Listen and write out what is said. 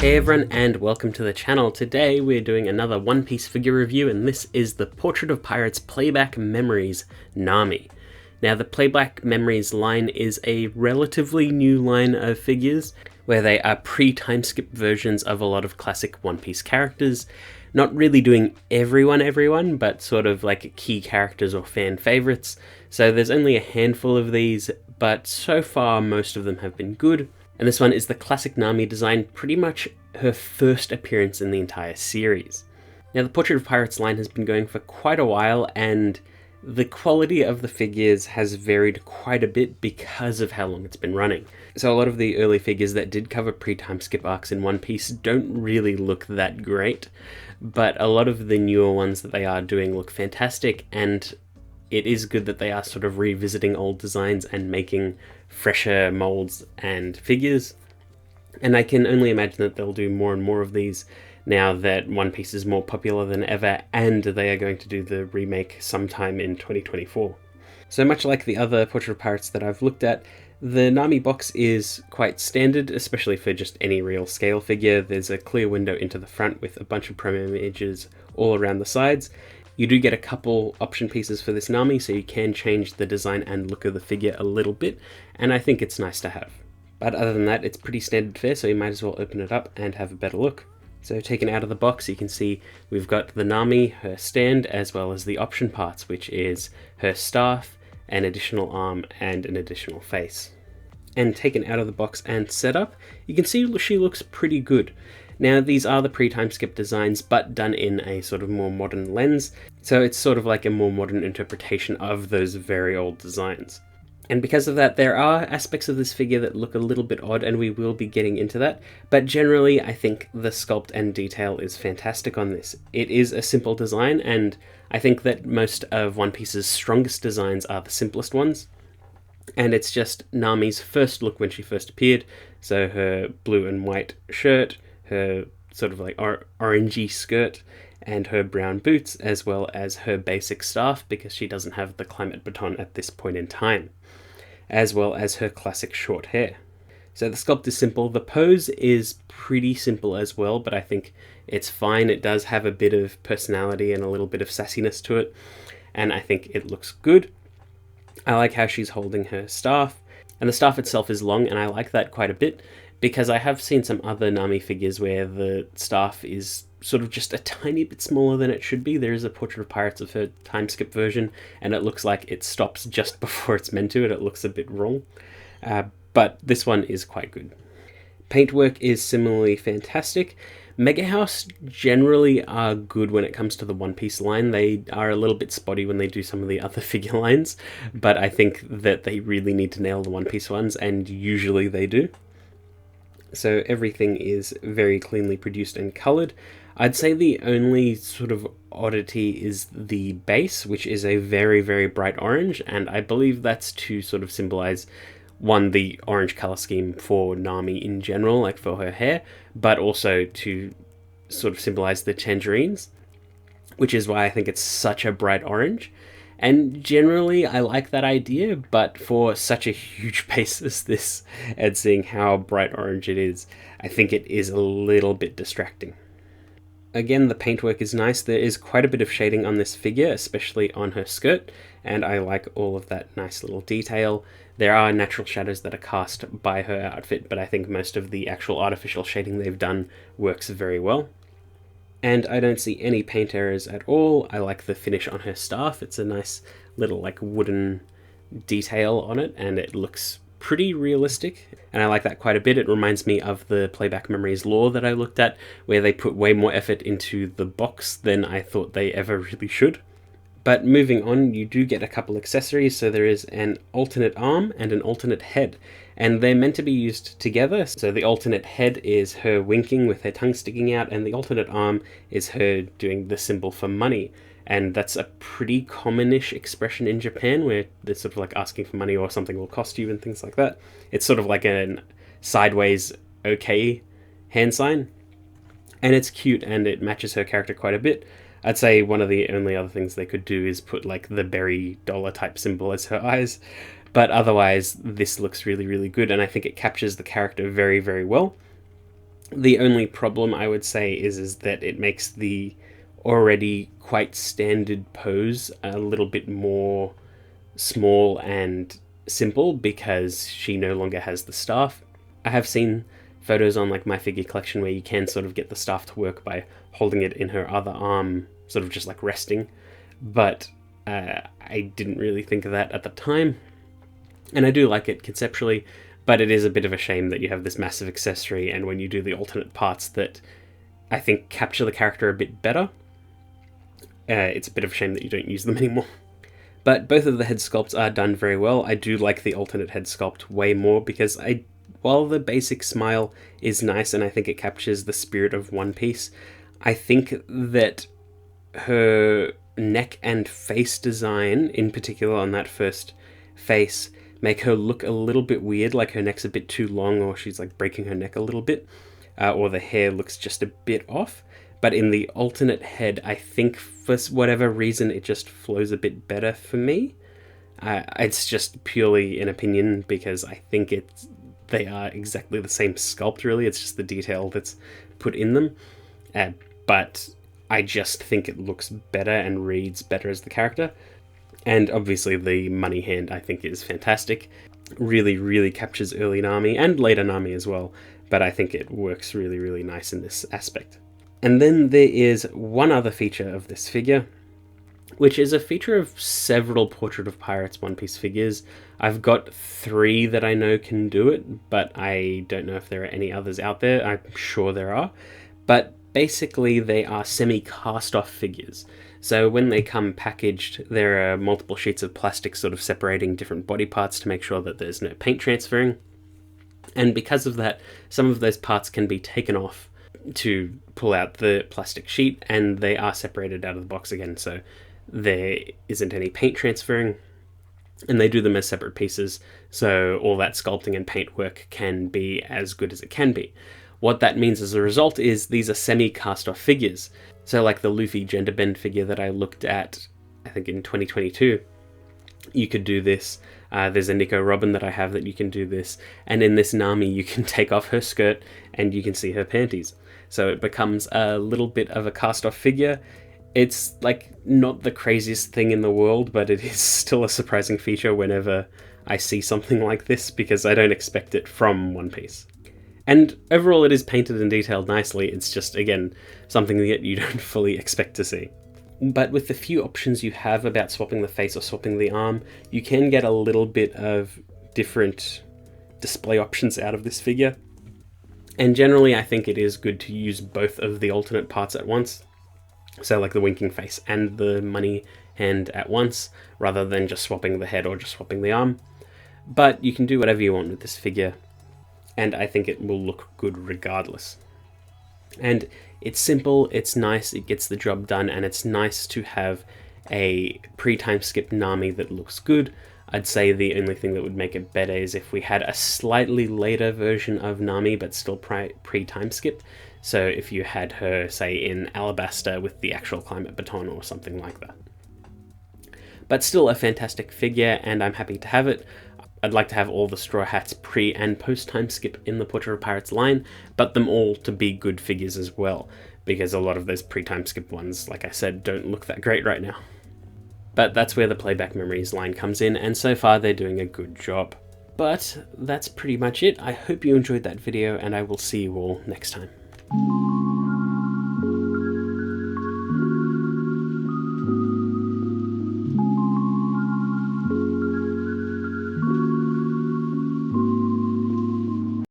Hey everyone, and welcome to the channel. Today we're doing another One Piece figure review, and this is the Portrait of Pirates Playback Memories Nami. Now, the Playback Memories line is a relatively new line of figures, where they are pre-time skip versions of a lot of classic One Piece characters. Not really doing everyone, but sort of like key characters or fan favorites. So there's only a handful of these, but so far most of them have been good. And this one is the classic Nami design, pretty much her first appearance in the entire series. Now, the Portrait of Pirates line has been going for quite a while, and the quality of the figures has varied quite a bit because of how long it's been running. So a lot of the early figures that did cover pre-time skip arcs in One Piece don't really look that great, but a lot of the newer ones that they are doing look fantastic, and it is good that they are sort of revisiting old designs and making fresher molds and figures. And I can only imagine that they'll do more and more of these now that One Piece is more popular than ever, and they are going to do the remake sometime in 2024. So much like the other Portrait of Pirates that I've looked at, the Nami box is quite standard, especially for just any real scale figure. There's a clear window into the front with a bunch of promo images all around the sides. You do get a couple option pieces for this Nami, so you can change the design and look of the figure a little bit, and I think it's nice to have. But other than that, it's pretty standard fare, so you might as well open it up and have a better look. So taken out of the box, you can see we've got the Nami, her stand, as well as the option parts, which is her staff, an additional arm, and an additional face. And taken out of the box and set up, you can see she looks pretty good. Now, these are the pre-time skip designs, but done in a sort of more modern lens, so it's sort of like a more modern interpretation of those very old designs. And because of that, there are aspects of this figure that look a little bit odd, and we will be getting into that, but generally I think the sculpt and detail is fantastic on this. It is a simple design, and I think that most of One Piece's strongest designs are the simplest ones. And it's just Nami's first look when she first appeared, so her blue and white shirt, her sort of like orangey skirt, and her brown boots, as well as her basic staff, because she doesn't have the climate baton at this point in time, as well as her classic short hair. So the sculpt is simple. The pose is pretty simple as well, but I think it's fine. It does have a bit of personality and a little bit of sassiness to it, and I think it looks good. I like how she's holding her staff, and the staff itself is long, and I like that quite a bit, because I have seen some other Nami figures where the staff is sort of just a tiny bit smaller than it should be. There is a Portrait of Pirates of her time skip version, and it looks like it stops just before it's meant to, and it looks a bit wrong. But this one is quite good. Paintwork is similarly fantastic. Mega House generally are good when it comes to the One Piece line. They are a little bit spotty when they do some of the other figure lines, but I think that they really need to nail the One Piece ones, and usually they do. So everything is very cleanly produced and coloured. I'd say the only sort of oddity is the base, which is a very, very bright orange, and I believe that's to sort of symbolise, one, the orange colour scheme for Nami in general, like for her hair, but also to sort of symbolise the tangerines, which is why I think it's such a bright orange. And generally, I like that idea, but for such a huge base as this, and seeing how bright orange it is, I think it is a little bit distracting. Again, the paintwork is nice. There is quite a bit of shading on this figure, especially on her skirt, and I like all of that nice little detail. There are natural shadows that are cast by her outfit, but I think most of the actual artificial shading they've done works very well. And I don't see any paint errors at all. I like the finish on her staff. It's a nice little like wooden detail on it, and it looks pretty realistic, and I like that quite a bit. It reminds me of the Playback Memories lore that I looked at, where they put way more effort into the box than I thought they ever really should. But moving on, you do get a couple accessories. So there is an alternate arm and an alternate head, and they're meant to be used together. So the alternate head is her winking with her tongue sticking out, and the alternate arm is her doing the symbol for money. And that's a pretty commonish expression in Japan, where they're sort of like asking for money or something will cost you and things like that. It's sort of like an sideways okay hand sign, and it's cute and it matches her character quite a bit. I'd say one of the only other things they could do is put like the berry dollar type symbol as her eyes, but otherwise this looks really, really good, and I think it captures the character very, very well. The only problem I would say is that it makes the already quite standard pose a little bit more small and simple because she no longer has the staff. I have seen photos on like my figure collection where you can sort of get the staff to work by holding it in her other arm, sort of just like resting, but I didn't really think of that at the time, and I do like it conceptually, but it is a bit of a shame that you have this massive accessory, and when you do the alternate parts that I think capture the character a bit better, it's a bit of a shame that you don't use them anymore. But both of the head sculpts are done very well. I do like the alternate head sculpt way more because while the basic smile is nice and I think it captures the spirit of One Piece, I think that her neck and face design, in particular on that first face, make her look a little bit weird, like her neck's a bit too long, or she's like breaking her neck a little bit, or the hair looks just a bit off. But in the alternate head, I think for whatever reason it just flows a bit better for me. It's just purely an opinion because I think they are exactly the same sculpt really, it's just the detail that's put in them. But I just think it looks better and reads better as the character. And obviously the money hand I think is fantastic. Really, really captures early Nami and later Nami as well. But I think it works really, really nice in this aspect. And then there is one other feature of this figure, which is a feature of several Portrait of Pirates One Piece figures. I've got 3 that I know can do it, but I don't know if there are any others out there. I'm sure there are. But basically they are semi-cast-off figures. So when they come packaged, there are multiple sheets of plastic sort of separating different body parts to make sure that there's no paint transferring. And because of that, some of those parts can be taken off to pull out the plastic sheet, and they are separated out of the box again, so there isn't any paint transferring, and they do them as separate pieces, so all that sculpting and paint work can be as good as it can be. What that means as a result is these are semi-cast-off figures. So like the Luffy gender bend figure that I looked at, I think in 2022, you could do this. There's a Nico Robin that I have that you can do this, and in this Nami you can take off her skirt and you can see her panties. So it becomes a little bit of a cast-off figure. It's like not the craziest thing in the world, but it is still a surprising feature whenever I see something like this because I don't expect it from One Piece. And overall it is painted and detailed nicely, it's just, again, something that you don't fully expect to see. But with the few options you have about swapping the face or swapping the arm, you can get a little bit of different display options out of this figure. And generally I think it is good to use both of the alternate parts at once. So like the winking face and the money hand at once, rather than just swapping the head or just swapping the arm. But you can do whatever you want with this figure, and I think it will look good regardless. And it's simple, it's nice, it gets the job done, and it's nice to have a pre-time skip Nami that looks good. I'd say the only thing that would make it better is if we had a slightly later version of Nami but still pre-time skip. So if you had her, say, in Alabaster with the actual climate baton or something like that. But still a fantastic figure, and I'm happy to have it. I'd like to have all the Straw Hats pre- and post-time skip in the Portrait of Pirates line, but them all to be good figures as well, because a lot of those pre-time skip ones, like I said, don't look that great right now. But that's where the Playback Memories line comes in, and so far they're doing a good job. But that's pretty much it. I hope you enjoyed that video, and I will see you all next time.